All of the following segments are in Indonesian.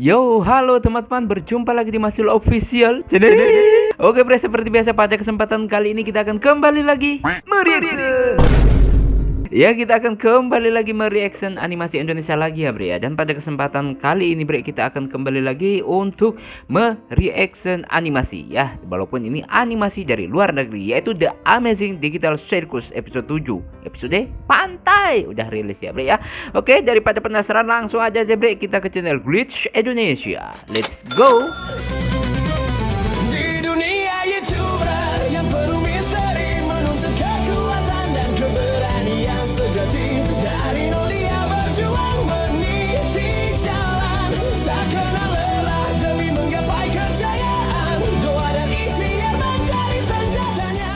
Yo, halo teman-teman, berjumpa lagi di Masul Official channel. Oke bre, seperti biasa pada kesempatan kali ini kita akan kembali lagi mereaction. Ya, kita akan kembali lagi mereaction animasi Indonesia lagi ya bre ya. Dan pada kesempatan kali ini bre, kita akan kembali lagi untuk mereaction animasi ya. Walaupun ini animasi dari luar negeri, yaitu The Amazing Digital Circus episode 7, episode Pantai, udah rilis ya bre ya. Oke, daripada penasaran langsung aja deh bre, kita ke channel Glitch Indonesia. Let's go. Di dunia YouTuber yang penuh misteri, menuntut kekuatan dan keberanian sejati. Dari nol dia berjuang meniti jalan, tak kenal lelah demi menggapai kejayaan. Doa dan ikhtiar menjadi senjatanya.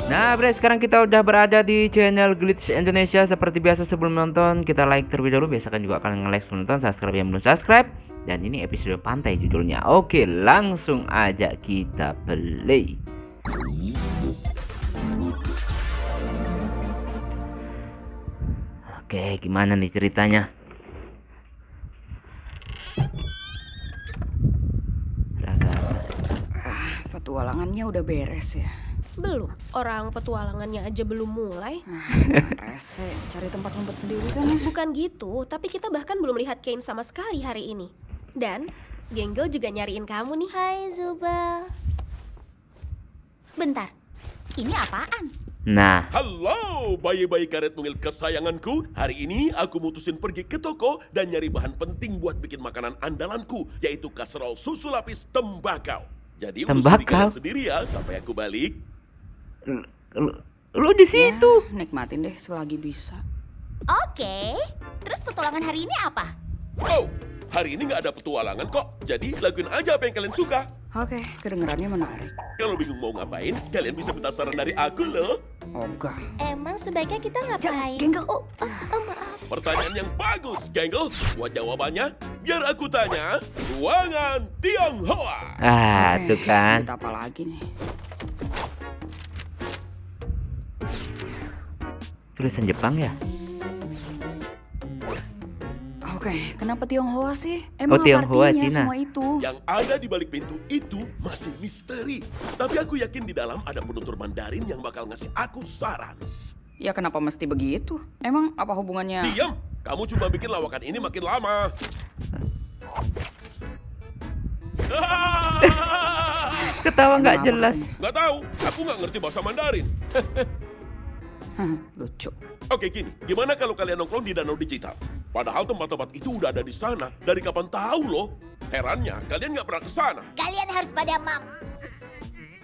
Nah bre, sekarang kita udah berada di channel Glitch Indonesia. Seperti biasa sebelum nonton, kita like terlebih dahulu. Biasakan juga kalian nge-like sebelum nonton, subscribe yang belum subscribe. Dan ini episode Pantai judulnya. Oke, langsung aja kita play. Oke, gimana nih ceritanya? Petualangannya udah beres ya. Belum, orang petualangannya aja belum mulai. Rese, cari tempat ngumpet sendiri sana. Bukan gitu, tapi kita bahkan belum lihat Kane sama sekali hari ini. Dan Genggel juga nyariin kamu nih. Hai Zuba. Bentar, ini apaan? Nah, Halo, bayi-bayi karet mungil kesayanganku. Hari ini aku mutusin pergi ke toko dan nyari bahan penting buat bikin makanan andalanku, yaitu kaserol susu lapis tembakau. Jadi urus diri kalian sendiri ya sampai aku balik. lu di situ. Ya, nikmatin deh selagi bisa. Oke, terus petualangan hari ini apa? Oh, hari ini nggak ada petualangan kok. Jadi lakuin aja apa yang kalian suka. Oke, kedengerannya menarik. Kalau bingung mau ngapain, kalian bisa minta saran dari aku loh. Ogah. Emang sebaiknya kita ngapain? Genggel. Maaf. Pertanyaan yang bagus, Genggel. Buat jawabannya, biar aku tanya. Ruangan Tionghoa. Ah, Oke, tuh kan. duit apa lagi nih? Tulisan Jepang ya? Oke, kenapa Tionghoa sih? Emang Tionghoa, apa artinya Cina. semua itu? Yang ada di balik pintu itu masih misteri. Tapi aku yakin di dalam ada penutur Mandarin yang bakal ngasih aku saran. Ya kenapa mesti begitu? Emang apa hubungannya? Diam, kamu coba bikin lawakan ini makin lama. Ketawa nggak Emang apa jelas. katanya? Nggak tahu, aku nggak ngerti bahasa Mandarin. Lucu. Oke gini, gimana kalau kalian nongkrong di danau digital? Padahal tempat-tempat itu udah ada di sana. Dari kapan tahu loh? Herannya, kalian nggak pernah ke sana. Kalian harus pada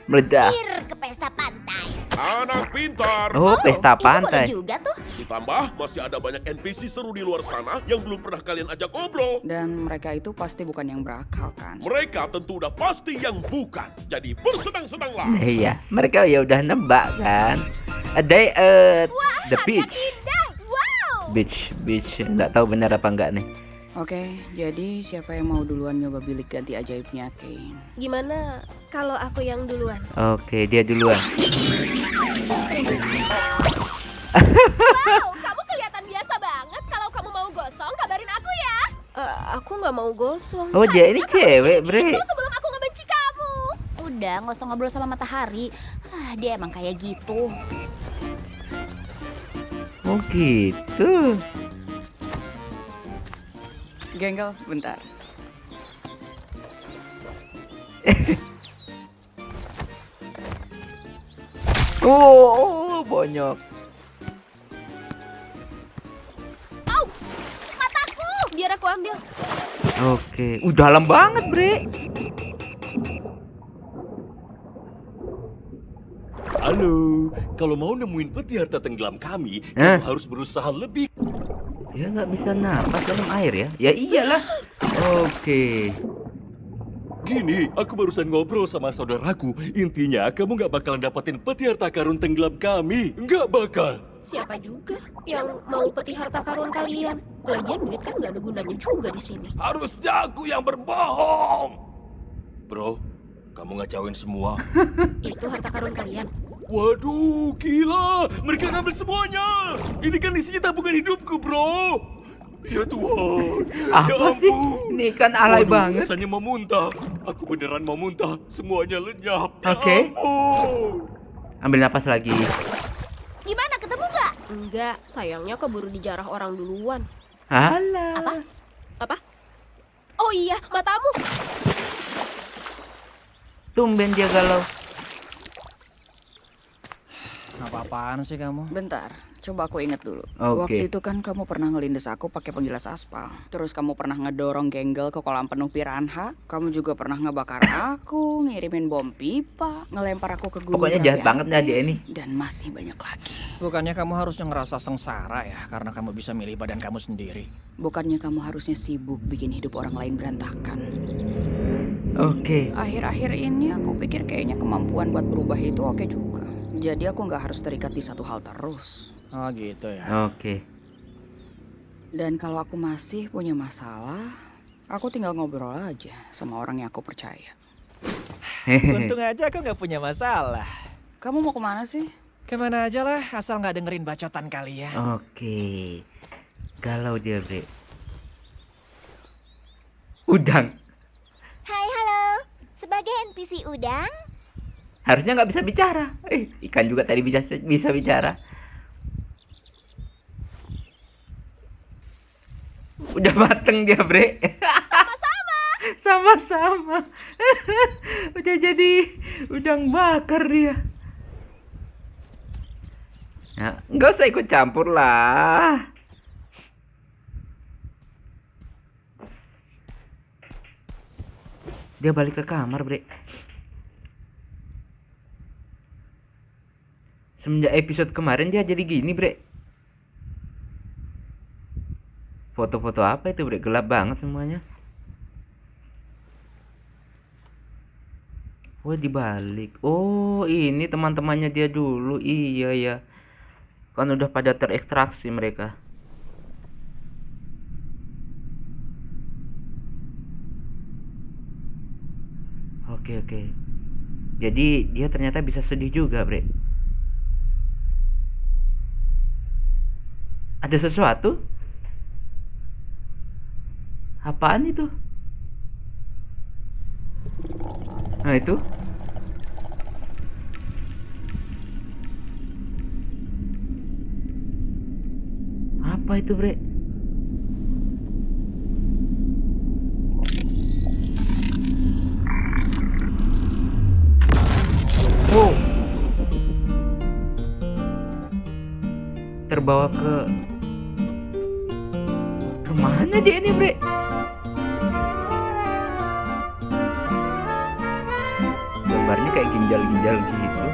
Meledak. mampir ke pesta pantai. Anak pintar. Oh, pesta Itu boleh pantai. juga tuh. Ditambah, masih ada banyak NPC seru di luar sana yang belum pernah kalian ajak ngobrol. Dan mereka itu pasti bukan yang berakal kan? Mereka tentu udah pasti yang bukan. Jadi bersenang-senanglah. Iya, mereka ya udah nebak kan. A day at the beach. Indah, wow. Beach. Nggak tahu benar apa enggak nih. Oke, jadi siapa yang mau duluan nyoba bilik ganti ajaibnya Kane? Gimana kalau aku yang duluan? Oke, dia duluan. Wow, kamu kelihatan biasa banget. Kalau kamu mau gosong, kabarin aku ya. Aku nggak mau gosong. Oh, dia ini cewek, bre. Itu sebelum aku ngebenci kamu. Udah, nggak usah ngobrol sama matahari. Dia emang kayak gitu. Oh gitu. Genggel, bentar. Oh, bonyok. Mataku, biar aku ambil. Oke, dalam banget, bre. Halo, kalau mau nemuin peti harta tenggelam kami, Hah? kamu harus berusaha lebih. Dia nggak bisa napas dalam air ya? Ya iyalah. Oke. Gini, aku barusan ngobrol sama saudaraku. Intinya, kamu nggak bakalan dapetin peti harta karun tenggelam kami. Nggak bakal. Siapa juga yang mau peti harta karun kalian? Lagian duit kan nggak ada gunanya juga di sini. Harusnya aku yang berbohong. Bro, kamu ngacauin semua. Itu harta karun kalian. Waduh, gila. Mereka ngambil semuanya. Ini kan isinya tabungan hidupku, bro. Ya Tuhan. Apa sih? ampun. Ini kan alay Waduh, banget. Rasanya mau muntah. Aku beneran mau muntah. Semuanya lenyap. Oke. Ya ampun. Ambil napas lagi. Gimana, ketemu nggak? Enggak, sayangnya keburu dijarah orang duluan. Alah. Apa? Oh iya, matamu. Tumben dia galau. Apa-apaan sih kamu? Bentar, coba aku inget dulu. Oke. Waktu itu kan kamu pernah ngelindes aku pakai penggilas aspal. Terus kamu pernah ngedorong Genggel ke kolam penuh piranha. Kamu juga pernah ngebakar aku, ngirimin bom pipa, ngelempar aku ke gunung. Pokoknya jahat berapi banget nih dia aktif, ini. Dan masih banyak lagi. Bukannya kamu harusnya ngerasa sengsara ya karena kamu bisa milih badan kamu sendiri. Bukannya kamu harusnya sibuk bikin hidup orang lain berantakan. Oke. Akhir-akhir ini aku pikir kayaknya kemampuan buat berubah itu oke juga. Jadi aku nggak harus terikat di satu hal terus. Oh gitu ya. Oke. Dan kalau aku masih punya masalah, aku tinggal ngobrol aja sama orang yang aku percaya. Untung aja aku nggak punya masalah. Kamu mau kemana sih? Kemana aja lah asal nggak dengerin bacotan kalian. Oke. Galau dia, Bre. Udang. Hai, halo. Sebagai NPC udang, Harusnya nggak bisa bicara. Ikan juga tadi bisa bicara. Udah mateng dia, Bre. Sama-sama. Sama-sama. Udah jadi udang bakar dia. Nah, nggak usah ikut campur lah. Dia balik ke kamar, Bre. Semenjak episode kemarin dia jadi gini, Bre. Foto-foto apa itu, Bre? Gelap banget semuanya. Oh, dibalik. Oh, ini teman-temannya dia dulu. Iya ya. Kan udah pada terekstraksi mereka. Oke. Jadi dia ternyata bisa sedih juga, Bre. Ada sesuatu? Apaan itu? Nah, itu. Apa itu, Bre? Wow. Terbawa ke kemana dia ini, Bre? Gambarnya kayak ginjal-ginjal gitu.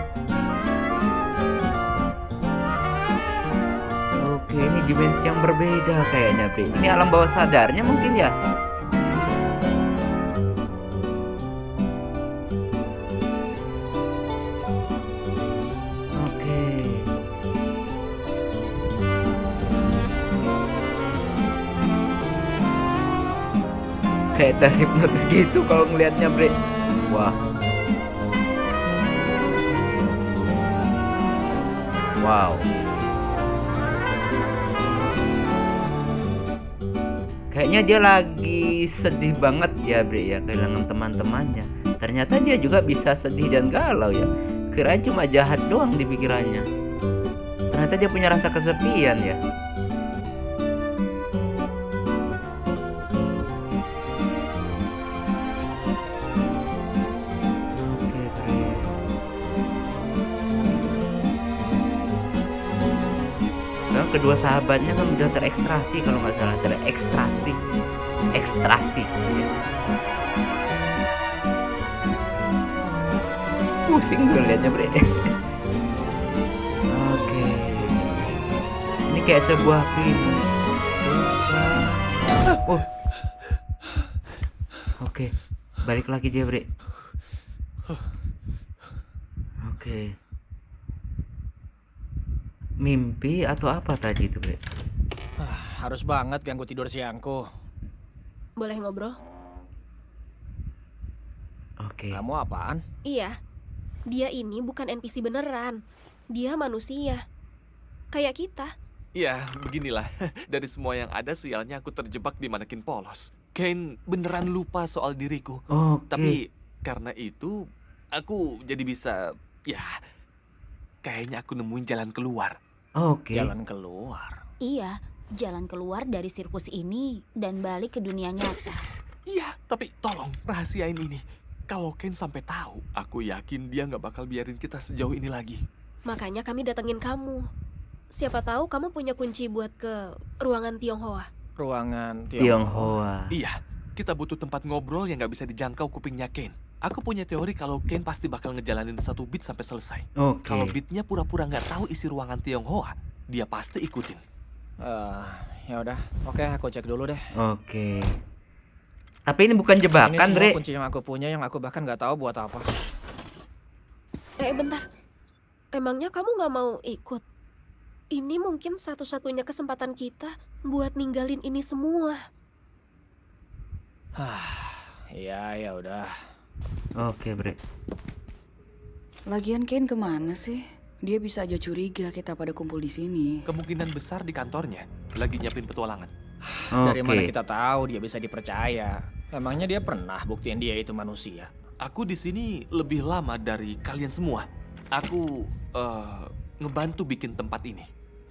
Oke, ini dimensi yang berbeda kayaknya, Bre. Ini alam bawah sadarnya mungkin ya. Oke. Kayak terhipnotis gitu kalau ngelihatnya, Bre. Wah. Wow. Kayaknya dia lagi sedih banget ya, Bre, ya, kehilangan teman-temannya. Ternyata dia juga bisa sedih dan galau ya. Kirain cuma jahat doang di pikirannya. Ternyata dia punya rasa kesepian ya. Oke, Bre. Sekarang kedua sahabatnya kan udah terekstrasi kalau nggak salah, ekstrasi. Pusing gue liatnya, Bre. Oke. Ini kayak sebuah film. Oh. Oke. Balik lagi dia, Bre. Oke. Mimpi atau apa tadi itu, Bre? Harus banget ganggu tidur siangku. Boleh ngobrol? Oke. Kamu apaan? Iya. Dia ini bukan NPC beneran. Dia manusia. Kayak kita. Ya, beginilah. Dari semua yang ada, sialnya aku terjebak di manekin polos. Kane beneran lupa soal diriku. Oke. Tapi karena itu, aku jadi bisa, ya, kayaknya aku nemuin jalan keluar. Oke. Jalan keluar. Iya, jalan keluar dari sirkus ini dan balik ke dunia nyata. Iya, tapi tolong rahasiain ini. Kalau Kane sampai tahu, aku yakin dia nggak bakal biarin kita sejauh ini lagi. Makanya kami datengin kamu. Siapa tahu kamu punya kunci buat ke ruangan Tionghoa. Ruangan Tionghoa. Iya, kita butuh tempat ngobrol yang nggak bisa dijangkau kupingnya Kane. Aku punya teori kalau Kane pasti bakal ngejalanin satu beat sampai selesai. Oke. Kalau beatnya pura-pura nggak tahu isi ruangan Tionghoa, dia pasti ikutin. Ya udah, oke aku cek dulu deh. Oke. Tapi ini bukan Ini jebakan, semua Bre. kunci yang aku punya yang aku bahkan nggak tahu buat apa. Bentar. Emangnya kamu nggak mau ikut? Ini mungkin satu-satunya kesempatan kita buat ninggalin ini semua. Iya, ya udah. Oke, Bre. Lagian Kane kemana sih? Dia bisa aja curiga kita pada kumpul di sini. Kemungkinan besar di kantornya, lagi nyiapin petualangan. Dari mana Oke. kita tahu dia bisa dipercaya? Emangnya dia pernah buktiin dia itu manusia? Aku di sini lebih lama dari kalian semua. Aku ngebantu bikin tempat ini.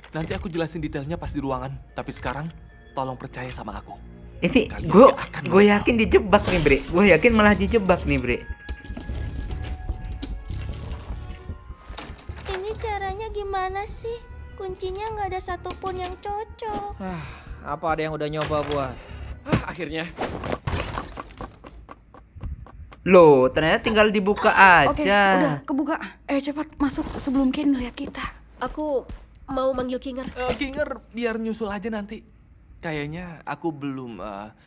Nanti aku jelasin detailnya pas di ruangan. Tapi sekarang, tolong percaya sama aku. Ini Kalian gue gak akan gue menyesal. yakin dijebak nih, Bre. Gue yakin malah dijebak nih, Bre. Ini caranya gimana sih? Kuncinya nggak ada satupun yang cocok. Apa ada yang udah nyoba buat? Akhirnya, Loh, ternyata tinggal dibuka Oke, aja. udah kebuka. Cepat masuk sebelum Kane ngeliat kita. Aku mau manggil Kinger. Kinger biar nyusul aja nanti. Kayaknya aku belum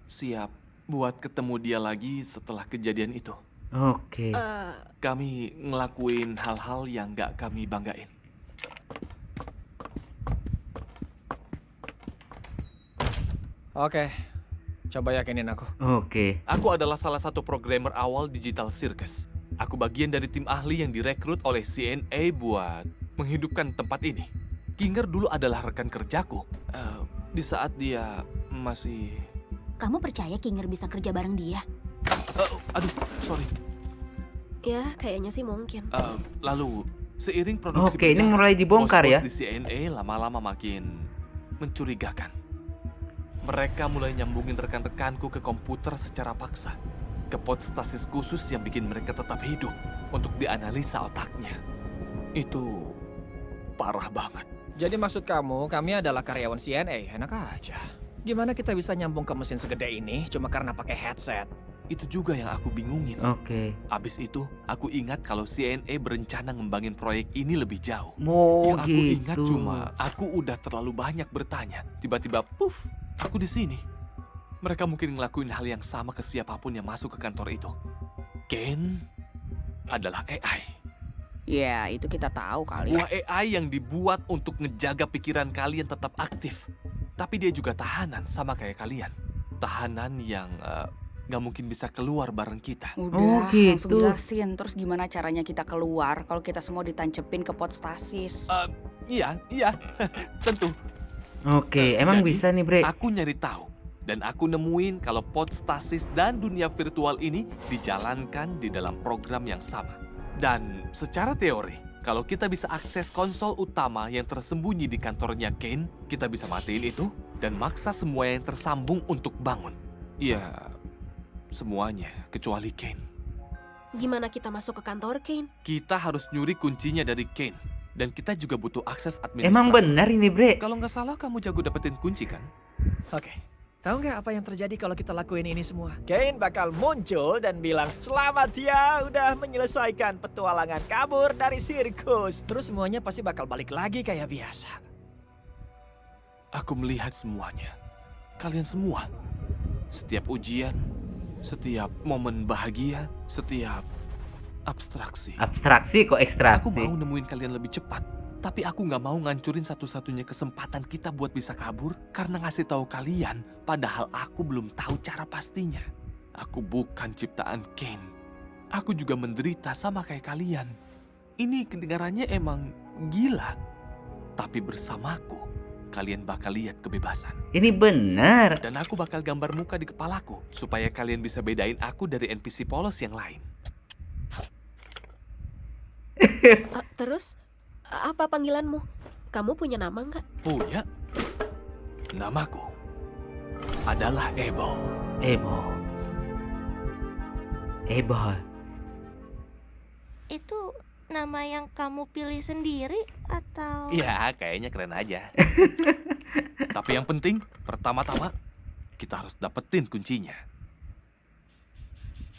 siap buat ketemu dia lagi setelah kejadian itu. Oke. Kami ngelakuin hal-hal yang gak kami banggain. Oke, coba yakinin aku. Oke. Aku adalah salah satu programmer awal Digital Circus. Aku bagian dari tim ahli yang direkrut oleh CNA buat menghidupkan tempat ini. Kinger dulu adalah rekan kerjaku. Di saat dia masih... Kamu percaya Kinger bisa kerja bareng dia? aduh, sorry. Ya, kayaknya sih mungkin. Lalu, seiring produksi Oke, ini mulai dibongkar ya. bos-bos di CNA lama-lama makin mencurigakan. Mereka mulai nyambungin rekan-rekanku ke komputer secara paksa. Ke pod stasis khusus yang bikin mereka tetap hidup untuk dianalisa otaknya. Itu parah banget. Jadi maksud kamu, kami adalah karyawan CNA, enak aja. Gimana kita bisa nyambung ke mesin segede ini cuma karena pakai headset? Itu juga yang aku bingungin. Oke. Abis itu, aku ingat kalau CNA berencana ngembangin proyek ini lebih jauh. Oh, Yang aku ingat gitu. cuma aku udah terlalu banyak bertanya. Tiba-tiba, puff, aku di sini. Mereka mungkin ngelakuin hal yang sama ke siapapun yang masuk ke kantor itu. Kane adalah AI. Ya, itu kita tahu kali. Sebuah AI yang dibuat untuk ngejaga pikiran kalian tetap aktif. Tapi dia juga tahanan sama kayak kalian. Tahanan yang nggak mungkin bisa keluar bareng kita. Udah, gitu. langsung jelasin. Terus gimana caranya kita keluar kalau kita semua ditancepin ke pod stasis? Iya, tentu. Oke, emang Jadi, bisa nih, Bre. Aku nyari tahu. Dan aku nemuin kalau pod stasis dan dunia virtual ini dijalankan di dalam program yang sama. Dan secara teori, kalau kita bisa akses konsol utama yang tersembunyi di kantornya Kane, kita bisa matiin itu dan maksa semua yang tersambung untuk bangun. Ya, semuanya kecuali Kane. Gimana kita masuk ke kantor Kane? Kita harus nyuri kuncinya dari Kane. Dan kita juga butuh akses administratif. Emang benar ini, Bre. Kalau nggak salah kamu jago dapetin kunci kan? Oke. Tahu nggak apa yang terjadi kalau kita lakuin ini semua? Kane bakal muncul dan bilang, "Selamat ya, udah menyelesaikan petualangan kabur dari sirkus." Terus semuanya pasti bakal balik lagi kayak biasa. Aku melihat semuanya. Kalian semua. Setiap ujian, setiap momen bahagia, setiap abstraksi. Abstraksi kok ekstraksi. Aku mau nemuin kalian lebih cepat. Tapi aku nggak mau ngancurin satu-satunya kesempatan kita buat bisa kabur karena ngasih tahu kalian, padahal aku belum tahu cara pastinya. Aku bukan ciptaan Kane. Aku juga menderita sama kayak kalian. Ini kedengarannya emang gila. Tapi bersamaku, kalian bakal lihat kebebasan. Ini benar. Dan aku bakal gambar muka di kepalaku, supaya kalian bisa bedain aku dari NPC polos yang lain. Terus, apa panggilanmu? Kamu punya nama nggak? Punya? Namaku adalah Ebo. Ebo. Itu nama yang kamu pilih sendiri atau... Ya, kayaknya keren aja. Tapi yang penting, pertama-tama, kita harus dapetin kuncinya.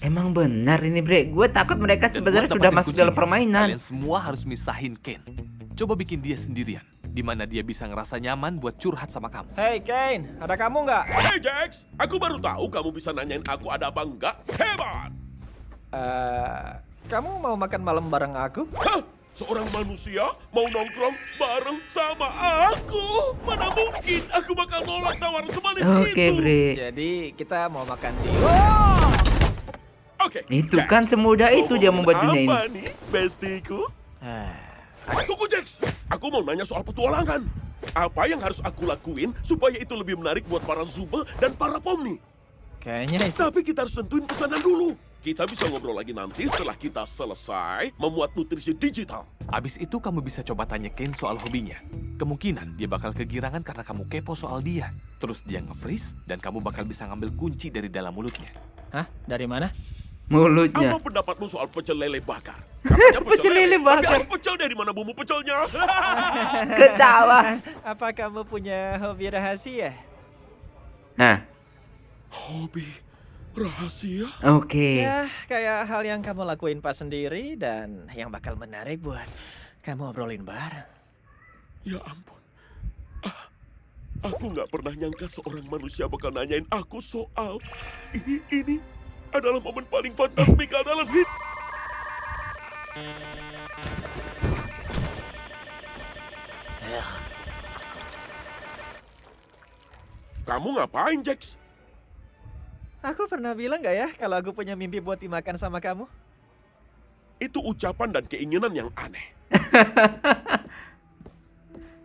Emang benar ini bre, gue takut mereka Dan sebenarnya buat sudah dapetin masuk dalam kuncinya, permainan. Kalian semua harus misahin Ken. Coba bikin dia sendirian, di mana dia bisa ngerasa nyaman buat curhat sama kamu. Hey Kane, ada kamu nggak? Hey Jax, aku baru tahu kamu bisa nanyain aku ada apa enggak. Hebat! Kamu mau makan malam bareng aku? Hah? Seorang manusia mau nongkrong bareng sama aku? Mana mungkin aku bakal nolak tawaran semanis Oke itu. bre. Jadi kita mau makan di... Oke, Itu Jax, kan semudah itu dia membuat dunia ini. Apa nih, bestiku? Tunggu Jax, aku mau nanya soal petualangan. Apa yang harus aku lakuin supaya itu lebih menarik buat para Zubel dan para Pomni? Kayaknya itu... Tapi kita harus tentuin pesanan dulu. Kita bisa ngobrol lagi nanti setelah kita selesai memuat nutrisi digital. Abis itu kamu bisa coba tanya Ken soal hobinya. Kemungkinan dia bakal kegirangan karena kamu kepo soal dia. Terus dia nge-freeze dan kamu bakal bisa ngambil kunci dari dalam mulutnya. Hah? Dari mana? Mulutnya. Apa pendapatmu soal pecel lele bakar? Katanya Pecel lele bakar. Tapi harus pecel dari mana bumbu pecelnya? Ketawa. Apa kamu punya hobi rahasia? Nah, Hobi rahasia? oke. Ya, kayak hal yang kamu lakuin pas sendiri dan yang bakal menarik buat kamu obrolin bareng. Ya ampun. Aku nggak pernah nyangka seorang manusia bakal nanyain aku soal ini adalah momen paling fantastikal dalam hidup. Kamu ngapain, Jax? Aku pernah bilang gak ya kalau aku punya mimpi buat dimakan sama kamu? Itu ucapan dan keinginan yang aneh.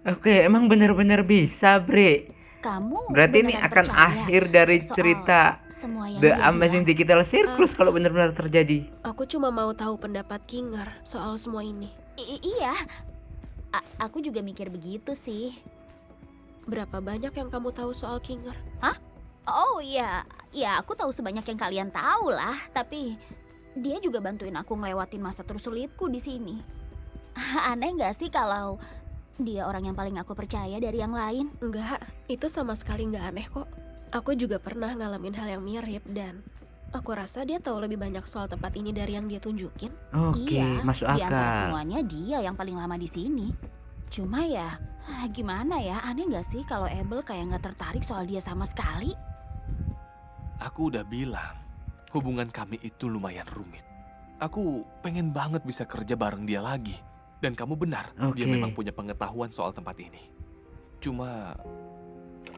Oke, emang benar-benar bisa bre. Kamu Berarti ini beneran akan percaya akhir dari soal cerita semua yang The dia Amazing bilang? Digital Circus kalau benar-benar terjadi. Aku cuma mau tahu pendapat Kinger soal semua ini. Iya, aku juga mikir begitu sih. Berapa banyak yang kamu tahu soal Kinger? Hah? Oh iya, ya aku tahu sebanyak yang kalian tahu lah. Tapi dia juga bantuin aku ngelewatin masa tersulitku di sini. Aneh nggak sih kalau dia orang yang paling aku percaya dari yang lain? Enggak, itu sama sekali nggak aneh kok. Aku juga pernah ngalamin hal yang mirip dan aku rasa dia tahu lebih banyak soal tempat ini dari yang dia tunjukin. Oke, Iya, masuk di antara akal. semuanya dia yang paling lama di sini. Cuma ya, gimana ya, aneh nggak sih kalau Abel kayak nggak tertarik soal dia sama sekali? Aku udah bilang, hubungan kami itu lumayan rumit. Aku pengen banget bisa kerja bareng dia lagi. Dan kamu benar, dia Oke. memang punya pengetahuan soal tempat ini. Cuma,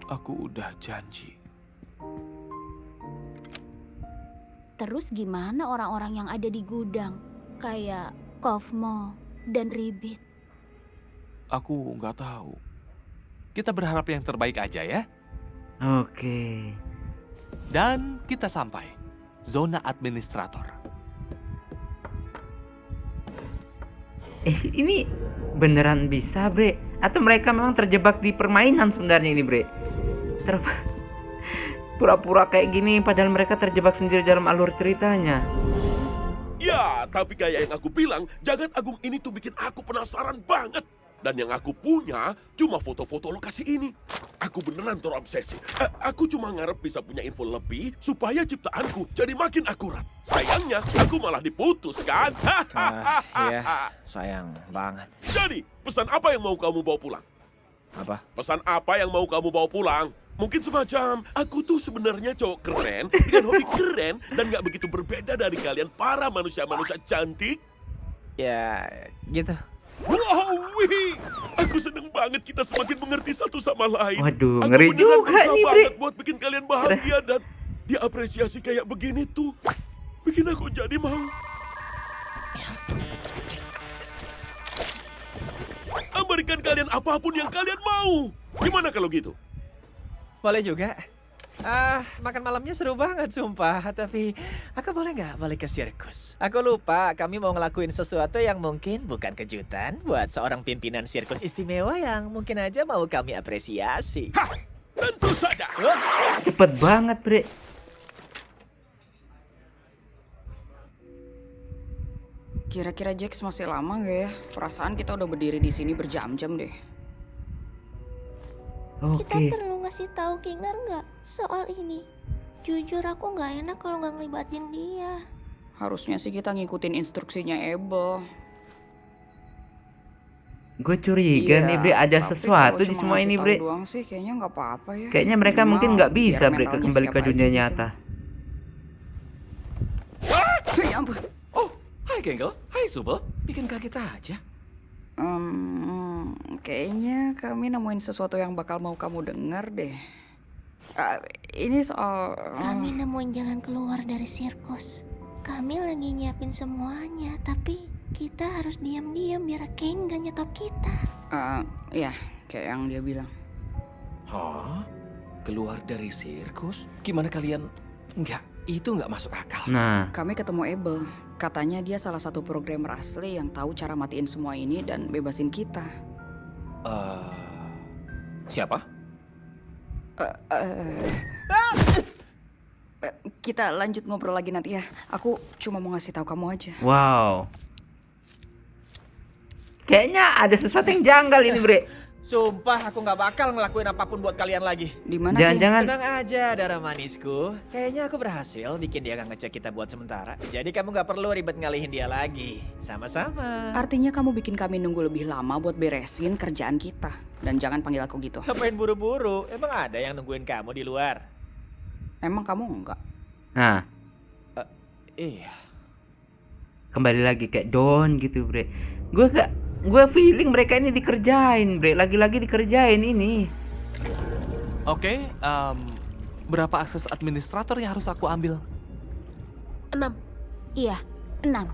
aku udah janji. Terus gimana orang-orang yang ada di gudang? Kayak Kovmo dan Ribit. Aku nggak tahu. Kita berharap yang terbaik aja ya. Oke. Dan kita sampai. Zona administrator. Ini beneran bisa bre? Atau mereka memang terjebak di permainan sebenarnya ini bre? Pura-pura kayak gini padahal mereka terjebak sendiri dalam alur ceritanya. Ya, tapi kayak yang aku bilang, Jagat Agung ini tuh bikin aku penasaran banget. Dan yang aku punya cuma foto-foto lokasi ini. Aku beneran terobsesi. Aku cuma ngarep bisa punya info lebih supaya ciptaanku jadi makin akurat. Sayangnya, aku malah diputus kan? Iya, sayang banget. Jadi, pesan apa yang mau kamu bawa pulang? Apa? Pesan apa yang mau kamu bawa pulang? Mungkin semacam, aku tuh sebenarnya cowok keren, dengan hobi keren, dan gak begitu berbeda dari kalian para manusia-manusia cantik. Ya, gitu. Wow, wih. Aku seneng banget kita semakin mengerti satu sama lain. Waduh, Aku ngeri beneran juga berusaha nih, Bre. banget buat bikin kalian bahagia dan diapresiasi kayak begini tuh. Bikin aku jadi mau. Memberikan kalian apapun yang kalian mau. Gimana kalau gitu? Boleh juga. Makan malamnya seru banget sumpah. Tapi aku boleh nggak balik ke sirkus? Aku lupa kami mau ngelakuin sesuatu yang mungkin bukan kejutan buat seorang pimpinan sirkus istimewa yang mungkin aja mau kami apresiasi. Hah, tentu saja. Cepet banget, Bre. Kira-kira Jax masih lama gak ya? Perasaan kita udah berdiri di sini berjam-jam deh. Kita Oke. perlu ngasih tahu Kinger nggak soal ini? Jujur aku nggak enak kalau nggak ngelibatin dia. Harusnya sih kita ngikutin instruksinya Abel. Gue curiga nih, Bre, ada tapi sesuatu kalau di cuma semua ngasih ini, tahu Bre. doang sih kayaknya nggak apa-apa ya. Kayaknya mereka Minimal mungkin nggak biar bisa, Bre, mentalnya kembali ke siap dunia aja gitu. nyata. Ya ampun. Oh, hai Genggel. Hai Subel. Bikin kaget aja. Kayaknya kami nemuin sesuatu yang bakal mau kamu dengar deh. Ini soal... Kami nemuin jalan keluar dari sirkus. Kami lagi nyiapin semuanya, tapi kita harus diam-diam biar Kane gak nyetop kita. Ya, kayak yang dia bilang. Hah? Keluar dari sirkus? Gimana kalian? Enggak, itu nggak masuk akal. Nah, Kami ketemu Abel. Katanya dia salah satu programmer asli yang tahu cara matiin semua ini dan bebasin kita. Siapa? Kita lanjut ngobrol lagi nanti ya. Aku cuma mau ngasih tahu kamu aja. wow. Kayaknya ada sesuatu yang janggal ini, Bre. Sumpah aku nggak bakal ngelakuin apapun buat kalian lagi. Di mana? Ki? Jangan-jangan Tenang aja, darah manisku. Kayaknya aku berhasil bikin dia nggak ngecek kita buat sementara. Jadi kamu nggak perlu ribet ngalihin dia lagi. Sama-sama. Artinya kamu bikin kami nunggu lebih lama buat beresin kerjaan kita. Dan jangan panggil aku gitu. Ngapain buru-buru? Emang ada yang nungguin kamu di luar? Emang kamu enggak? Nah, Iya. kembali lagi kayak Don gitu, Bre. Gue feeling mereka ini dikerjain, Bre. Lagi-lagi dikerjain ini. Oke, berapa akses administrator yang harus aku ambil? 6. Iya, 6.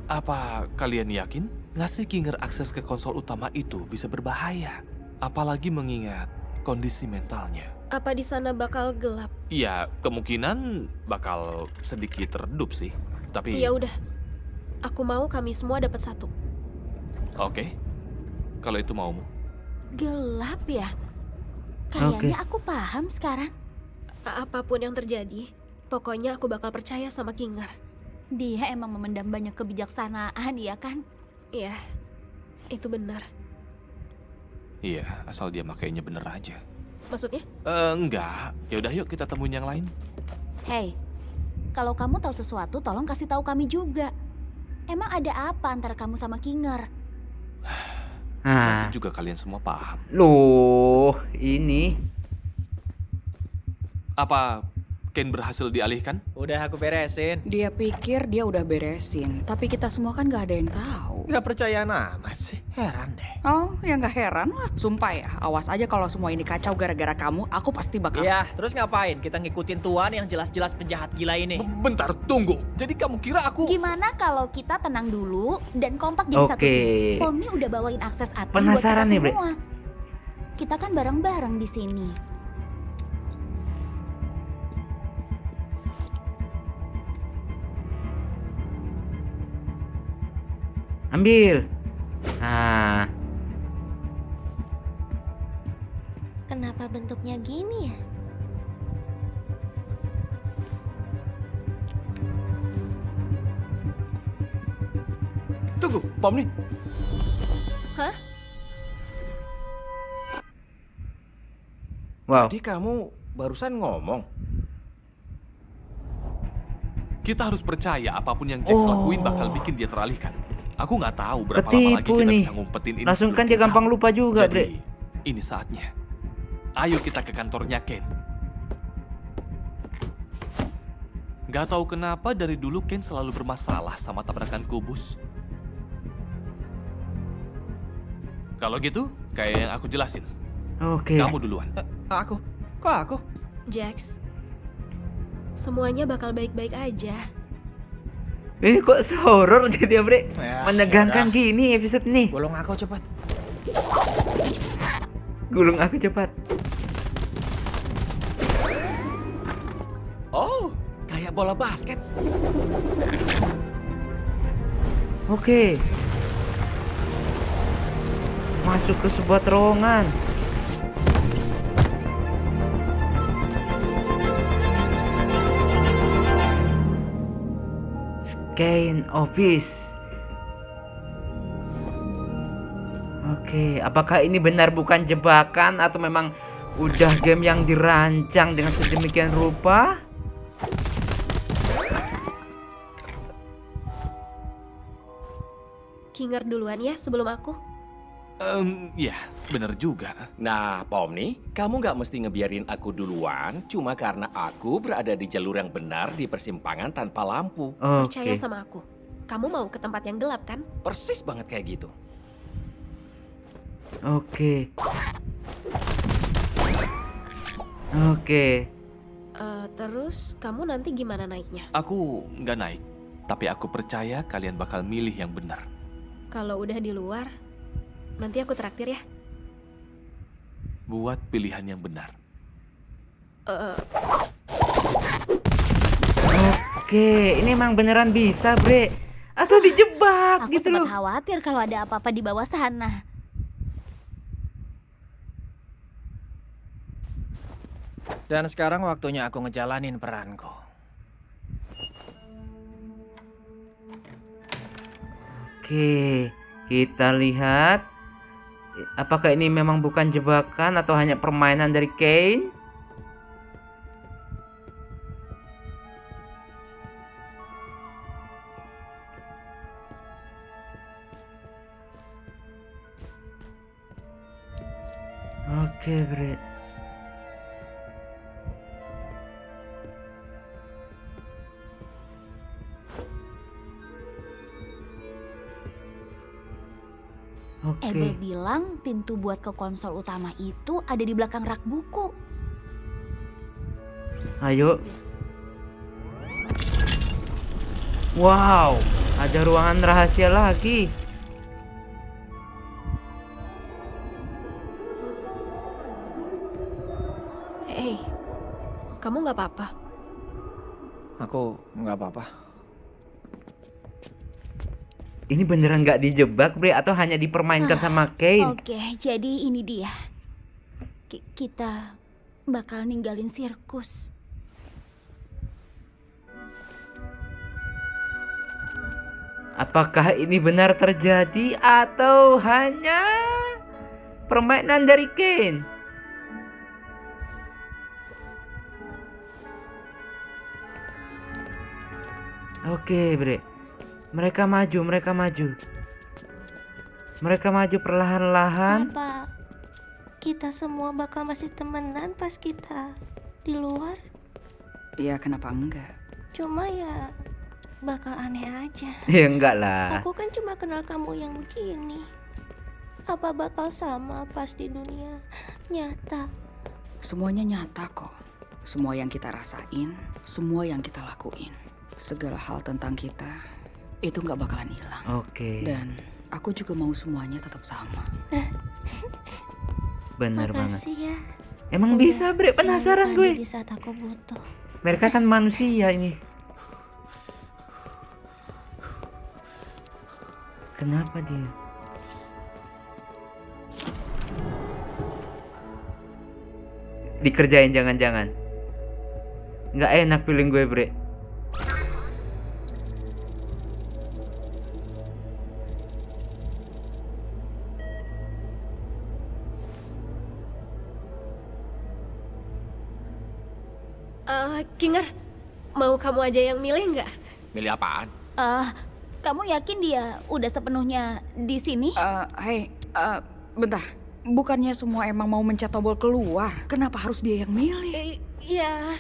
Apa kalian yakin ngasih Kinger akses ke konsol utama itu bisa berbahaya? Apalagi mengingat kondisi mentalnya. Apa di sana bakal gelap? Ya, kemungkinan bakal sedikit redup sih. Tapi, Ya udah. Aku mau kami semua dapat 1. oke. Kalau itu maumu. Gelap ya? Kayaknya aku paham sekarang. Apapun yang terjadi, pokoknya aku bakal percaya sama Kinger. Dia emang memendam banyak kebijaksanaan, ya kan? Iya, itu benar. Iya, asal dia makainya bener aja. Maksudnya? Enggak. Ya udah yuk kita temuin yang lain. Hey, kalau kamu tahu sesuatu, tolong kasih tahu kami juga. Emang ada apa antara kamu sama Kinger? Nah, Nanti juga kalian semua paham. loh, ini. Apa Ken berhasil dialihkan? Udah aku beresin. Dia pikir dia udah beresin. Tapi kita semua kan gak ada yang tahu. Nggak percaya amat sih. Heran deh. Oh, ya gak heran lah. Sumpah ya, awas aja kalau semua ini kacau gara-gara kamu. Aku pasti bakal... Iya, terus ngapain? Kita ngikutin tuan yang jelas-jelas penjahat gila ini. Bentar, tunggu. Jadi kamu kira aku... Gimana kalau kita tenang dulu dan kompak jadi satu Oke. tim? Pomni udah bawain akses admin buat Penasaran kita nih, Bre. semua. Kita kan bareng-bareng di sini. Ambil. Nah, Kenapa bentuknya gini ya? Tunggu, Pomni. wow. Tadi kamu barusan ngomong. Kita harus percaya apapun yang Jax lakuin bakal bikin dia teralihkan. Aku nggak tahu berapa lama lagi Ketipu kita nih. bisa ngumpetin ini. Langsung sebelum kan dia kita gampang tahu. lupa juga, Jadi, Bre. ini saatnya. Ayo kita ke kantornya Ken. Gak tahu kenapa dari dulu Ken selalu bermasalah sama tabrakan kubus. Kalau gitu, kayak yang aku jelasin. Oke. Kamu duluan. Aku? Kok aku? Jax, semuanya bakal baik-baik aja. Kok horor jadi ya, Bre? Ya, Menegangkan yaudah. gini episode ini. Golong aku cepat. Gulung aku cepat. Oh, kayak bola basket. Oke. Masuk ke sebuah terowongan. Kane Office. Oke, apakah ini benar bukan jebakan atau memang udah game yang dirancang dengan sedemikian rupa? Kinger duluan ya sebelum aku. Ya, bener juga. Nah, Pomni, kamu nggak mesti ngebiarin aku duluan cuma karena aku berada di jalur yang benar di persimpangan tanpa lampu. Percaya sama aku. Kamu mau ke tempat yang gelap kan? Persis banget kayak gitu. Oke. Oke. Terus kamu nanti gimana naiknya? Aku nggak naik, tapi aku percaya kalian bakal milih yang benar. Kalau udah di luar, nanti aku traktir ya. Buat pilihan yang benar. Oke, ini emang beneran bisa, Bre. Atau dijebak Aku gitu sempat loh. khawatir kalau ada apa-apa di bawah sana. Dan sekarang waktunya aku ngejalanin peranku. Oke, kita lihat apakah ini memang bukan jebakan atau hanya permainan dari Kane? Oke, Bre. Abel bilang pintu buat ke konsol utama itu ada di belakang rak buku. Ayo. Wow, ada ruangan rahasia lagi. Hey, kamu nggak apa-apa? Aku nggak apa-apa. Ini beneran nggak dijebak, Bre, atau hanya dipermainkan sama Kane? Oke, jadi ini dia. Kita bakal ninggalin sirkus. Apakah ini benar terjadi atau hanya permainan dari Kane? Oke, Bre. Mereka maju, mereka maju. Mereka maju perlahan-lahan. Apa kita semua bakal masih temenan pas kita di luar? Ya kenapa enggak? Cuma ya bakal aneh aja. Ya enggak lah. Aku kan cuma kenal kamu yang begini. Apa bakal sama pas di dunia nyata? Semuanya nyata kok. Semua yang kita rasain, semua yang kita lakuin. Segala hal tentang kita itu nggak bakalan hilang. Oke. Dan aku juga mau semuanya tetap sama. Benar banget. Makasih ya. Emang Udah bisa, Bre? Penasaran selalu ada gue. di saat aku butuh. Mereka kan manusia ini. Kenapa dia? Dikerjain jangan-jangan. Nggak enak feeling gue, Bre. Kinger, mau kamu aja yang milih nggak? Milih apaan? Kamu yakin dia udah sepenuhnya di sini? Bentar. Bukannya semua emang mau mencet tombol keluar? Kenapa harus dia yang milih? Ya,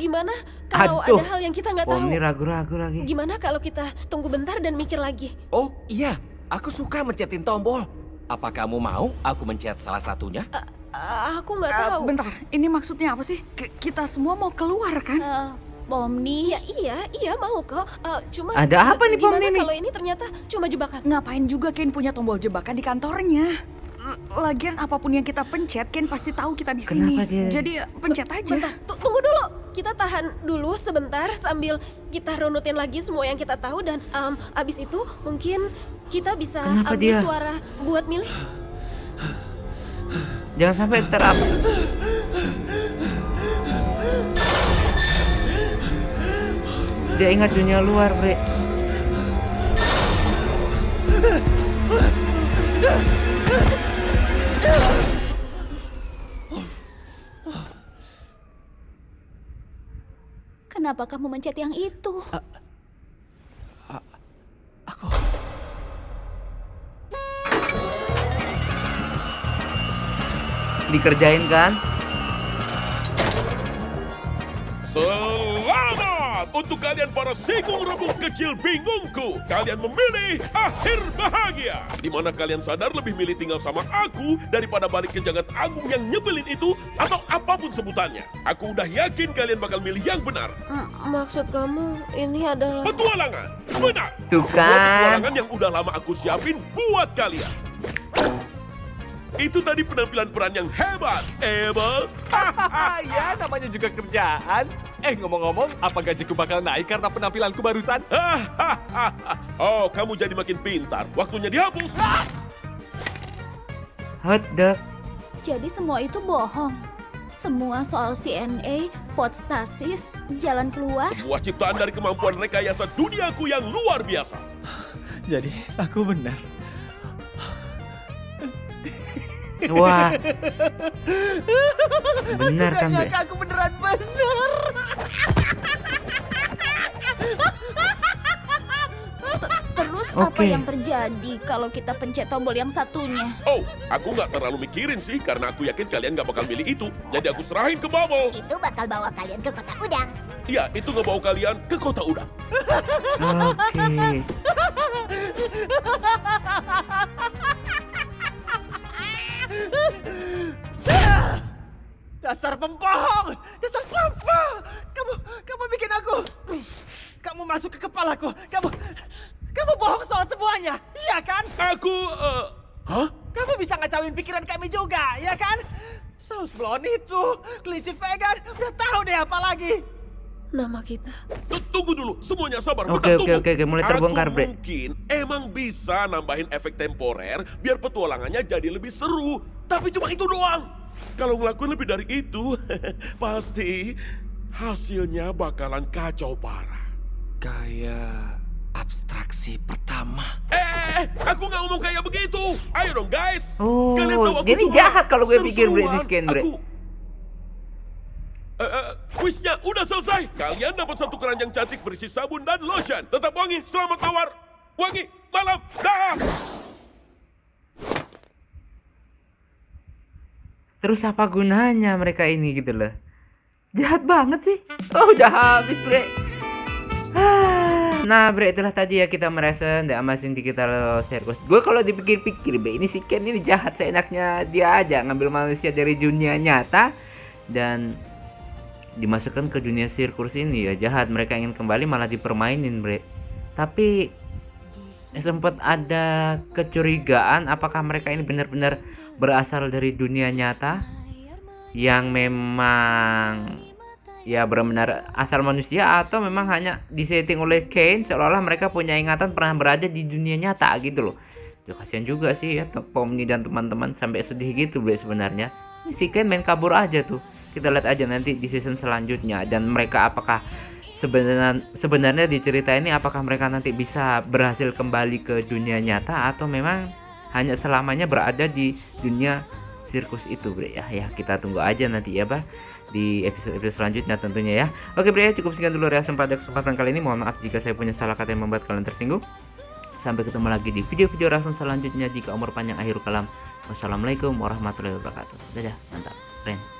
gimana kalau Aduh, ada hal yang kita nggak Pom tahu? ini ragu-ragu lagi. Gimana kalau kita tunggu bentar dan mikir lagi? Oh iya, aku suka mencetin tombol. Apa kamu mau aku mencet salah satunya? Aku nggak tahu. Bentar, ini maksudnya apa sih? Kita semua mau keluar kan? Pomni. Iya mau kok. Cuma Ada apa nih, Pom gimana ini? kalau ini ternyata cuma jebakan? Ngapain juga Kane punya tombol jebakan di kantornya? Lagian apapun yang kita pencet, Ken pasti tahu kita di sini. Kenapa dia? Jadi pencet aja. Bentar, tunggu dulu. Kita tahan dulu sebentar sambil kita runutin lagi semua yang kita tahu dan abis itu mungkin kita bisa Kenapa ambil dia? suara buat milih. Jangan sampai terapa. Dia ingat dunia luar, Bre. Kenapa kamu mencet yang itu? Dikerjain kan? Selamat untuk kalian para singung rebung kecil bingungku. Kalian memilih akhir bahagia. Di mana kalian sadar lebih milih tinggal sama aku daripada balik ke jagat agung yang nyebelin itu atau apapun sebutannya. Aku udah yakin kalian bakal milih yang benar. Maksud kamu ini adalah Petualangan. Benar. Tuh Semua kan. petualangan yang udah lama aku siapin buat kalian. Itu tadi penampilan peran yang hebat, Abel. Ya, namanya juga kerjaan. Ngomong-ngomong, apa gajiku bakal naik karena penampilanku barusan? Oh, kamu jadi makin pintar. Waktunya dihapus. Hot dog. Jadi semua itu bohong. Semua soal CNA, pot stasis, jalan keluar. Sebuah ciptaan dari kemampuan rekayasa duniaku yang luar biasa. Jadi aku benar. Wah. Benar kan, Bre? Aku beneran benar. Terus Oke. apa yang terjadi kalau kita pencet tombol yang satunya? Oh, aku nggak terlalu mikirin sih karena aku yakin kalian nggak bakal milih itu. Jadi aku serahin ke Bubble. Itu bakal bawa kalian ke kota udang. Iya, itu ngebawa kalian ke kota udang. Oke. Dasar pembohong, dasar sampah. Kamu bikin aku. Kamu masuk ke kepalaku. Kamu bohong soal semuanya, iya kan? Aku, hah? Kamu bisa ngacauin pikiran kami juga, ya kan? Saus blon itu, kelinci vegan, udah tahu deh apa lagi. nama kita. Tunggu dulu, semuanya sabar. Oke, bentar, oke, tunggu. oke, mulai terbongkar, Aku Bre. mungkin emang bisa nambahin efek temporer biar petualangannya jadi lebih seru. Tapi cuma itu doang. Kalau ngelakuin lebih dari itu, pasti hasilnya bakalan kacau parah. Kayak abstraksi pertama. Aku nggak ngomong kayak begitu. Ayo dong, guys. Oh, Kalian tahu aku jadi cuma jahat kalau gue pikir, Bre, di seru-seruan. scan, Bre. Kuisnya udah selesai. Kalian dapat satu keranjang cantik berisi sabun dan lotion. Tetap wangi, selamat tawar. Wangi, malam, dah. Terus apa gunanya mereka ini gitu loh? Jahat banget sih. Oh, udah habis, Bre. Nah, Bre, itulah tadi ya kita merasa The Amazing Digital Circus. Gue kalau dipikir-pikir, Bre, ini si Ken ini jahat seenaknya dia aja ngambil manusia dari dunia nyata dan dimasukkan ke dunia sirkus ini ya. Jahat, mereka ingin kembali malah dipermainin, Bre. Tapi sempat ada kecurigaan apakah mereka ini benar-benar berasal dari dunia nyata yang memang ya benar-benar asal manusia, atau memang hanya disetting oleh Kane seolah-olah mereka punya ingatan pernah berada di dunia nyata gitu loh. Ya kasihan juga sih ya Pomni dan teman-teman sampai sedih gitu, Bre, sebenarnya. Si Kane main kabur aja tuh. Kita lihat aja nanti di season selanjutnya, dan mereka apakah sebenarnya di cerita ini apakah mereka nanti bisa berhasil kembali ke dunia nyata atau memang hanya selamanya berada di dunia sirkus itu, Bre. Ya kita tunggu aja nanti ya, Bah, di episode selanjutnya tentunya ya. Oke, Bre, cukup sekian dulu reaction pada kesempatan kali ini. Mohon maaf jika saya punya salah kata yang membuat kalian tersinggung. Sampai ketemu lagi di video-video reaction selanjutnya. Jika umur panjang akhir kalam. Wassalamualaikum warahmatullahi wabarakatuh. Dadah, mantap, keren.